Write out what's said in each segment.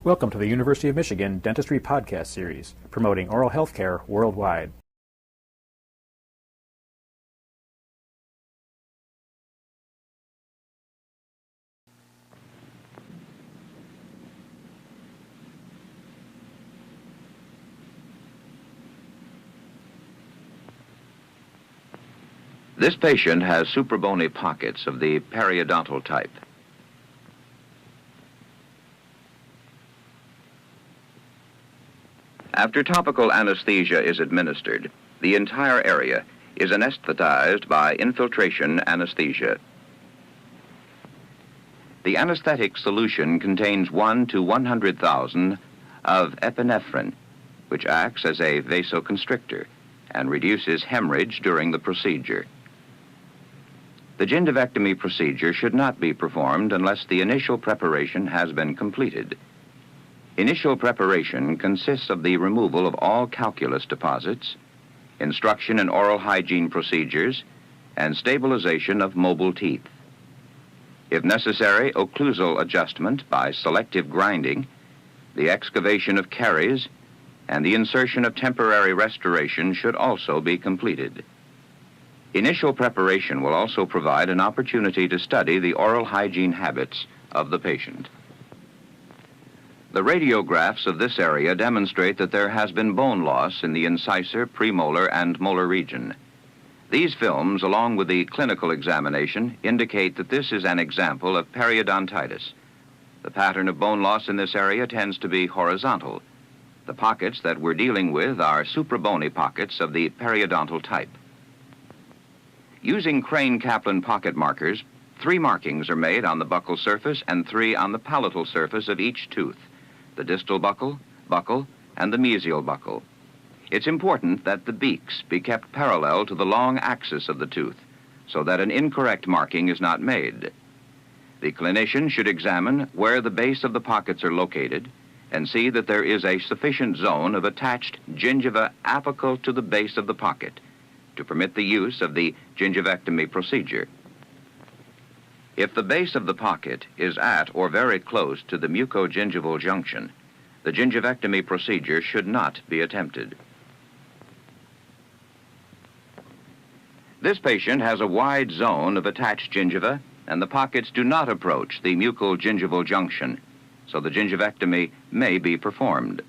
Welcome to the University of Michigan Dentistry Podcast Series, promoting oral health care worldwide. This patient has Suprabony pockets of the periodontal type. After topical anesthesia is administered, the entire area is anesthetized by infiltration anesthesia. The anesthetic solution contains 1 to 100,000 of epinephrine, which acts as a vasoconstrictor and reduces hemorrhage during the procedure. The gingivectomy procedure should not be performed unless the initial preparation has been completed. Initial preparation consists of the removal of all calculus deposits, instruction in oral hygiene procedures, and stabilization of mobile teeth. If necessary, occlusal adjustment by selective grinding, the excavation of caries, and the insertion of temporary restoration should also be completed. Initial preparation will also provide an opportunity to study the oral hygiene habits of the patient. The radiographs of this area demonstrate that there has been bone loss in the incisor, premolar, and molar region. These films, along with the clinical examination, indicate that this is an example of periodontitis. The pattern of bone loss in this area tends to be horizontal. The pockets that we're dealing with are Suprabony pockets of the periodontal type. Using Crane-Kaplan pocket markers, 3 markings are made on the buccal surface and 3 on the palatal surface of each tooth: the distal buccal, and the mesial buccal. It's important that the beaks be kept parallel to the long axis of the tooth so that an incorrect marking is not made. The clinician should examine where the base of the pockets are located and see that there is a sufficient zone of attached gingiva apical to the base of the pocket to permit the use of the gingivectomy procedure. If the base of the pocket is at or very close to the mucogingival junction, the gingivectomy procedure should not be attempted. This patient has a wide zone of attached gingiva, and the pockets do not approach the mucogingival junction, so the gingivectomy may be performed.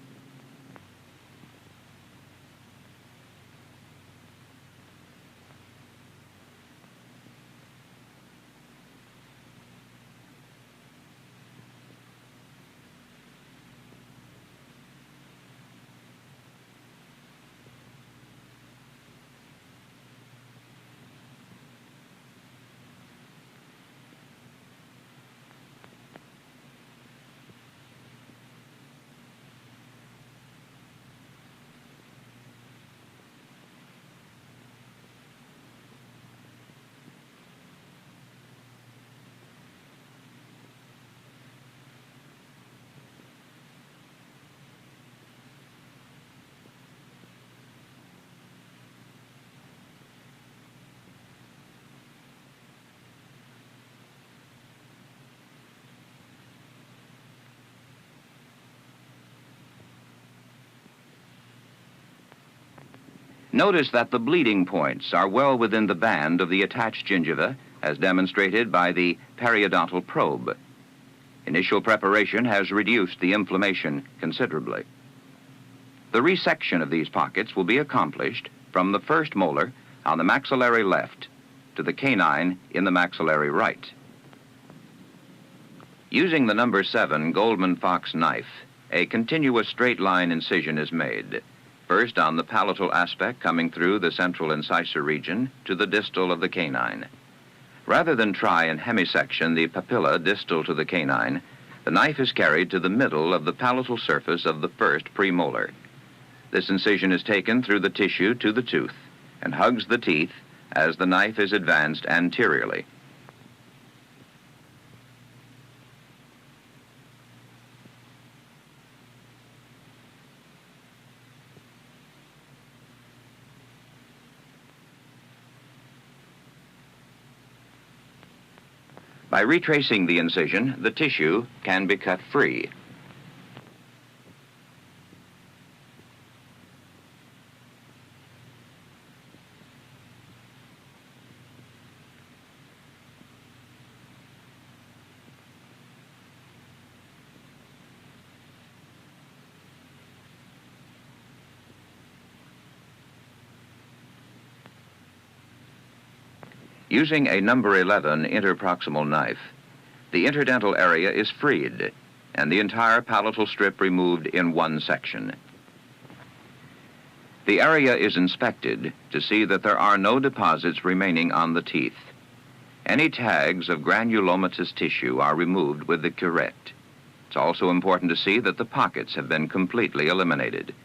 Notice that the bleeding points are well within the band of the attached gingiva, as demonstrated by the periodontal probe. Initial preparation has reduced the inflammation considerably. The resection of these pockets will be accomplished from the first molar on the maxillary left to the canine in the maxillary right. Using the number 7 Goldman-Fox knife, a continuous straight line incision is made. First on the palatal aspect coming through the central incisor region to the distal of the canine. Rather than try and hemisection the papilla distal to the canine, the knife is carried to the middle of the palatal surface of the first premolar. This incision is taken through the tissue to the tooth and hugs the teeth as the knife is advanced anteriorly. By retracing the incision, the tissue can be cut free. Using a number 11 interproximal knife, the interdental area is freed and the entire palatal strip removed in one section. The area is inspected to see that there are no deposits remaining on the teeth. Any tags of granulomatous tissue are removed with the curette. It's also important to see that the pockets have been completely eliminated.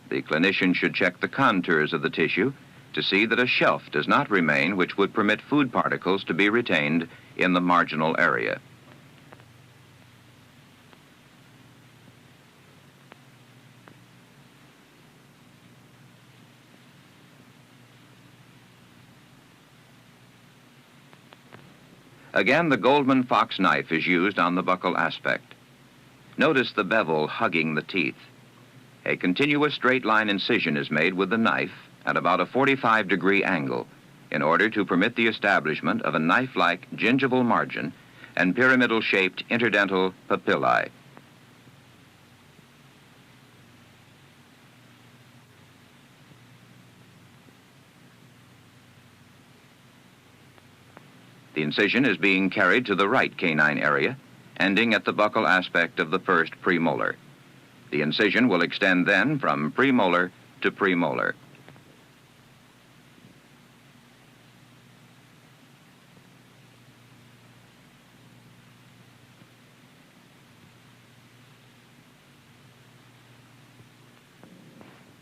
The clinician should check the contours of the tissue to see that a shelf does not remain which would permit food particles to be retained in the marginal area. Again, the Goldman Fox knife is used on the buccal aspect. Notice the bevel hugging the teeth. A continuous straight line incision is made with the knife at about a 45-degree angle in order to permit the establishment of a knife-like gingival margin and pyramidal-shaped interdental papillae. The incision is being carried to the right canine area, ending at the buccal aspect of the first premolar. The incision will extend then from premolar to premolar.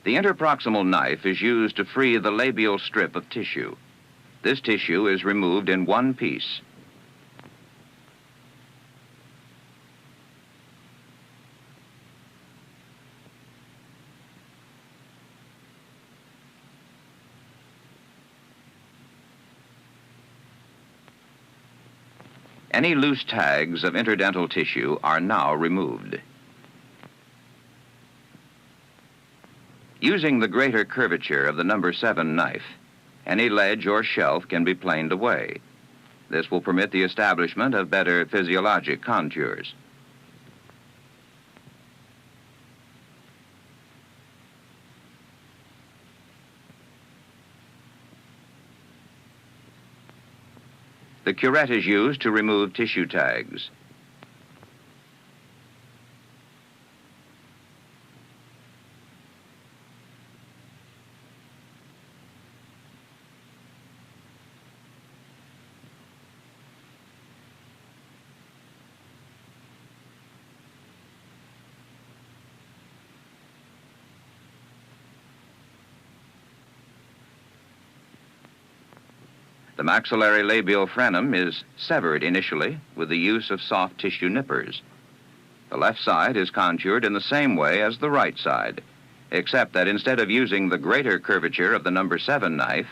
The interproximal knife is used to free the labial strip of tissue. This tissue is removed in one piece. Any loose tags of interdental tissue are now removed. Using the greater curvature of the number 7 knife, any ledge or shelf can be planed away. This will permit the establishment of better physiologic contours. The curette is used to remove tissue tags. The maxillary labial frenum is severed initially with the use of soft tissue nippers. The left side is contoured in the same way as the right side, except that instead of using the greater curvature of the number 7 knife,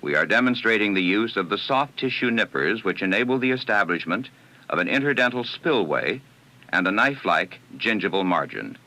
we are demonstrating the use of the soft tissue nippers which enable the establishment of an interdental spillway and a knife-like gingival margin.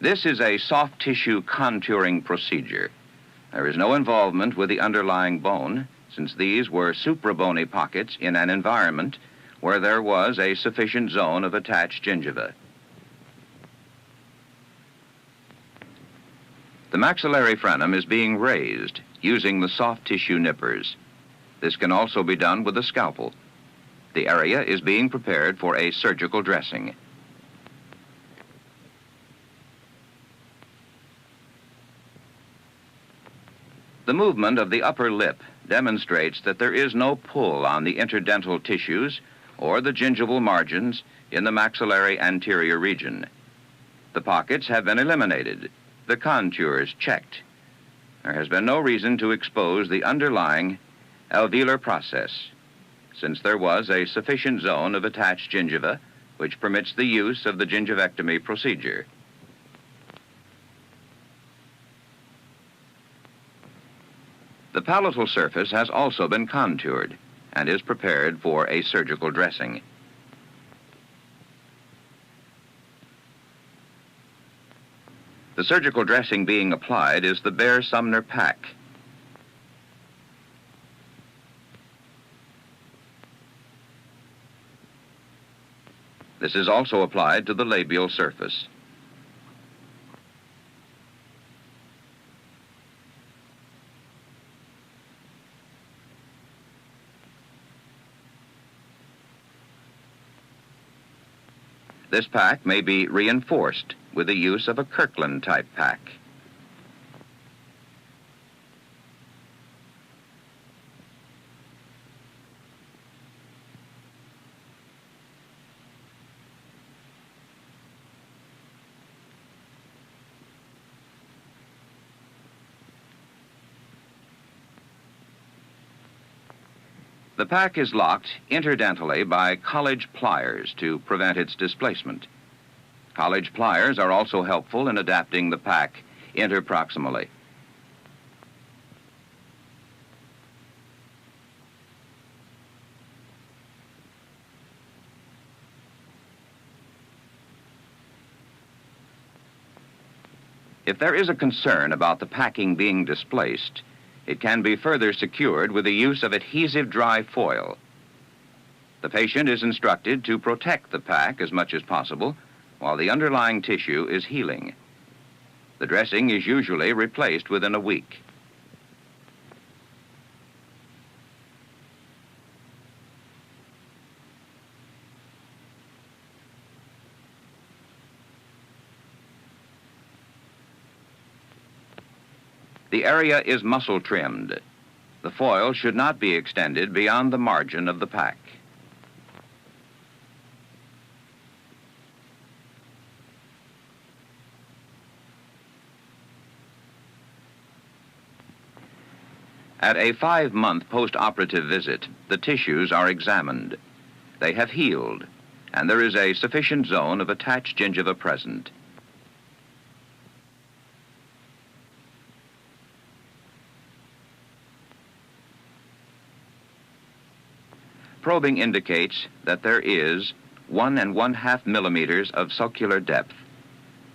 This is a soft tissue contouring procedure. There is no involvement with the underlying bone, since these were suprabony pockets in an environment where there was a sufficient zone of attached gingiva. The maxillary frenum is being raised using the soft tissue nippers. This can also be done with a scalpel. The area is being prepared for a surgical dressing. The movement of the upper lip demonstrates that there is no pull on the interdental tissues or the gingival margins in the maxillary anterior region. The pockets have been eliminated, the contours checked. There has been no reason to expose the underlying alveolar process, since there was a sufficient zone of attached gingiva which permits the use of the gingivectomy procedure. The palatal surface has also been contoured. and is prepared for a surgical dressing. The surgical dressing being applied is the Baer-Sumner pack. This is also applied to the labial surface. This pack may be reinforced with the use of a Kirkland-type pack. The pack is locked interdentally by college pliers to prevent its displacement. College pliers are also helpful in adapting the pack interproximally. If there is a concern about the packing being displaced, it can be further secured with the use of adhesive dry foil. The patient is instructed to protect the pack as much as possible while the underlying tissue is healing. The dressing is usually replaced within a week. The area is muscle trimmed. The foil should not be extended beyond the margin of the pack. At a 5-month post-operative visit, the tissues are examined. They have healed, and there is a sufficient zone of attached gingiva present. Probing indicates that there is 1 1/2 millimeters of sulcular depth.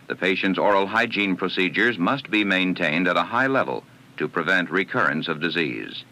The patient's oral hygiene procedures must be maintained at a high level to prevent recurrence of disease.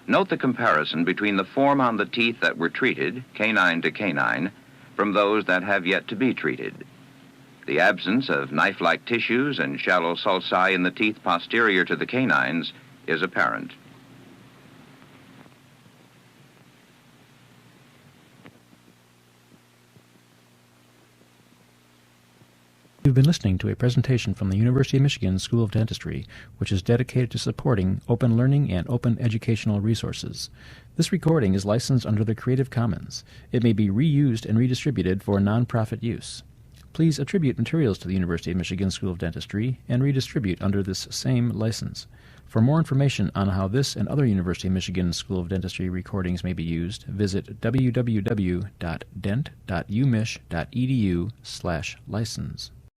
Note the comparison between the form on the teeth that were treated, canine to canine, from those that have yet to be treated. The absence of knife-like tissues and shallow sulci in the teeth posterior to the canines is apparent. You've been listening to a presentation from the University of Michigan School of Dentistry, which is dedicated to supporting open learning and open educational resources. This recording is licensed under the Creative Commons. It may be reused and redistributed for nonprofit use. Please attribute materials to the University of Michigan School of Dentistry and redistribute under this same license. For more information on how this and other University of Michigan School of Dentistry recordings may be used, visit www.dent.umich.edu/license.